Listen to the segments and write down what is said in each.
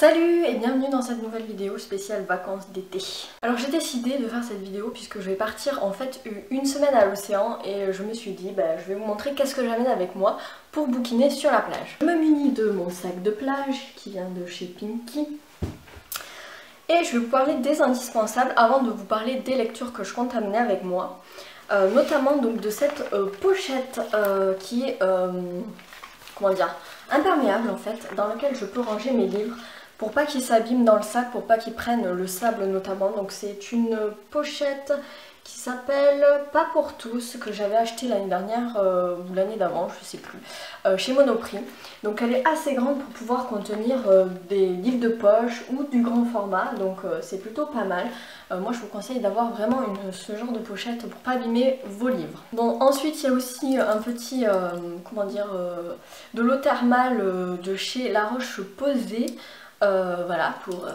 Salut et bienvenue dans cette nouvelle vidéo spéciale vacances d'été. Alors j'ai décidé de faire cette vidéo puisque je vais partir en fait une semaine à l'océan et je me suis dit je vais vous montrer qu'est-ce que j'amène avec moi pour bouquiner sur la plage. Je me munis de mon sac de plage qui vient de chez Pinky et je vais vous parler des indispensables avant de vous parler des lectures que je compte amener avec moi. Notamment donc de cette pochette qui est comment dire, imperméable en fait, dans laquelle je peux ranger mes livres pour pas qu'ils s'abîment dans le sac, pour pas qu'ils prennent le sable notamment. Donc c'est une pochette qui s'appelle Pas pour tous, que j'avais acheté l'année dernière ou l'année d'avant, je sais plus, chez Monoprix. Donc elle est assez grande pour pouvoir contenir des livres de poche ou du grand format, donc c'est plutôt pas mal. Moi je vous conseille d'avoir vraiment ce genre de pochette pour pas abîmer vos livres. Bon, ensuite il y a aussi un petit, comment dire, de l'eau thermale de chez La Roche-Posay. Voilà, pour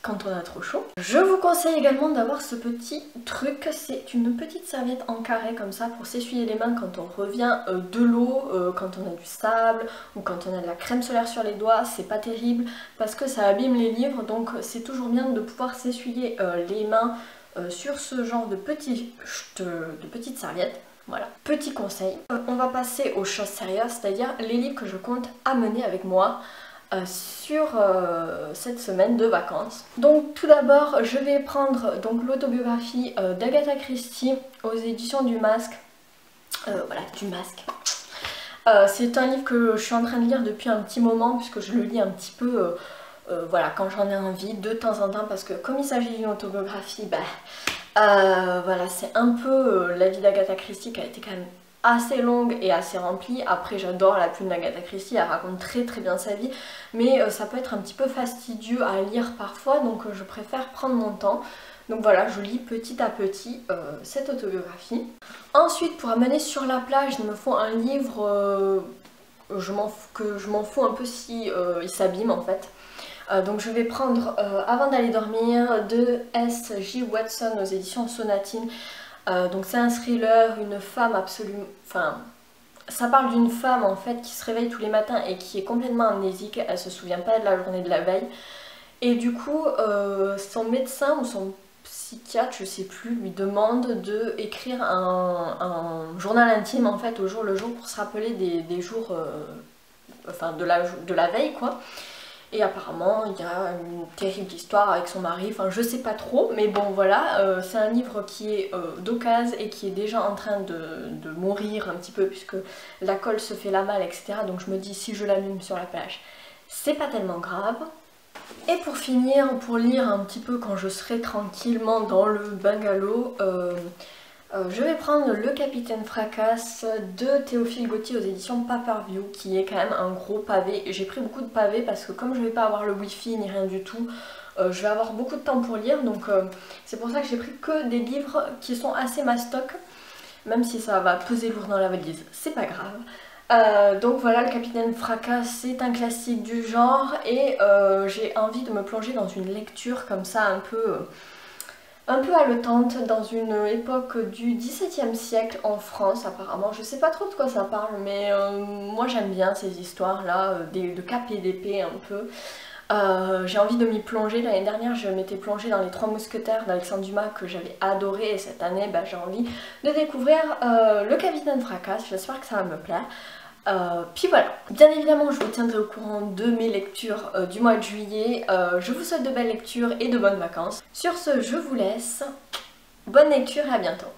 quand on a trop chaud. Je vous conseille également d'avoir ce petit truc, c'est une petite serviette en carré comme ça pour s'essuyer les mains quand on revient de l'eau, quand on a du sable ou quand on a de la crème solaire sur les doigts. C'est pas terrible parce que ça abîme les livres, donc c'est toujours bien de pouvoir s'essuyer les mains sur ce genre de petites serviettes. Voilà, petit conseil. On va passer aux choses sérieuses, c'est-à-dire les livres que je compte amener avec moi sur cette semaine de vacances. Donc tout d'abord je vais prendre l'autobiographie d'Agatha Christie aux éditions du Masque. Voilà, du Masque. C'est un livre que je suis en train de lire depuis un petit moment puisque je le lis un petit peu voilà, quand j'en ai envie, de temps en temps, parce que comme il s'agit d'une autobiographie, voilà, c'est un peu la vie d'Agatha Christie qui a été quand même assez longue et assez remplie. Après j'adore la plume d'Agatha Christie, elle raconte très bien sa vie, mais ça peut être un petit peu fastidieux à lire parfois, donc je préfère prendre mon temps. Donc voilà, je lis petit à petit cette autobiographie. Ensuite, pour amener sur la plage, il me faut un livre que je m'en fous un peu si il s'abîme en fait. Donc je vais prendre Avant d'aller dormir de S.J. Watson aux éditions Sonatine. Donc c'est un thriller, une femme absolument... Enfin, ça parle d'une femme en fait qui se réveille tous les matins et qui est complètement amnésique, elle se souvient pas de la journée de la veille. Et du coup, son médecin ou son psychiatre, je sais plus, lui demande de écrire un journal intime en fait au jour le jour pour se rappeler des jours, enfin de la veille quoi. Et apparemment il y a une terrible histoire avec son mari, enfin je sais pas trop, mais bon voilà, c'est un livre qui est d'occasion et qui est déjà en train de mourir un petit peu puisque la colle se fait la malle, etc. Donc je me dis si je l'allume sur la plage, c'est pas tellement grave. Et pour finir, pour lire un petit peu quand je serai tranquillement dans le bungalow, je vais prendre Le Capitaine Fracasse de Théophile Gautier aux éditions Paperview, qui est quand même un gros pavé. J'ai pris beaucoup de pavés parce que comme je vais pas avoir le wifi ni rien du tout, je vais avoir beaucoup de temps pour lire, donc c'est pour ça que j'ai pris que des livres qui sont assez mastoc, même si ça va peser lourd dans la valise, c'est pas grave. Donc voilà, Le Capitaine Fracasse, c'est un classique du genre et j'ai envie de me plonger dans une lecture comme ça un peu haletante, dans une époque du XVIIe siècle en France apparemment. Je sais pas trop de quoi ça parle, mais moi j'aime bien ces histoires là, de cap et d'épée un peu. J'ai envie de m'y plonger. L'année dernière je m'étais plongée dans Les Trois Mousquetaires d'Alexandre Dumas que j'avais adoré, et cette année j'ai envie de découvrir Le Capitaine Fracasse. J'espère que ça va me plaire. Puis voilà, bien évidemment je vous tiendrai au courant de mes lectures du mois de juillet. Je vous souhaite de belles lectures et de bonnes vacances. Sur ce, je vous laisse, bonne lecture et à bientôt.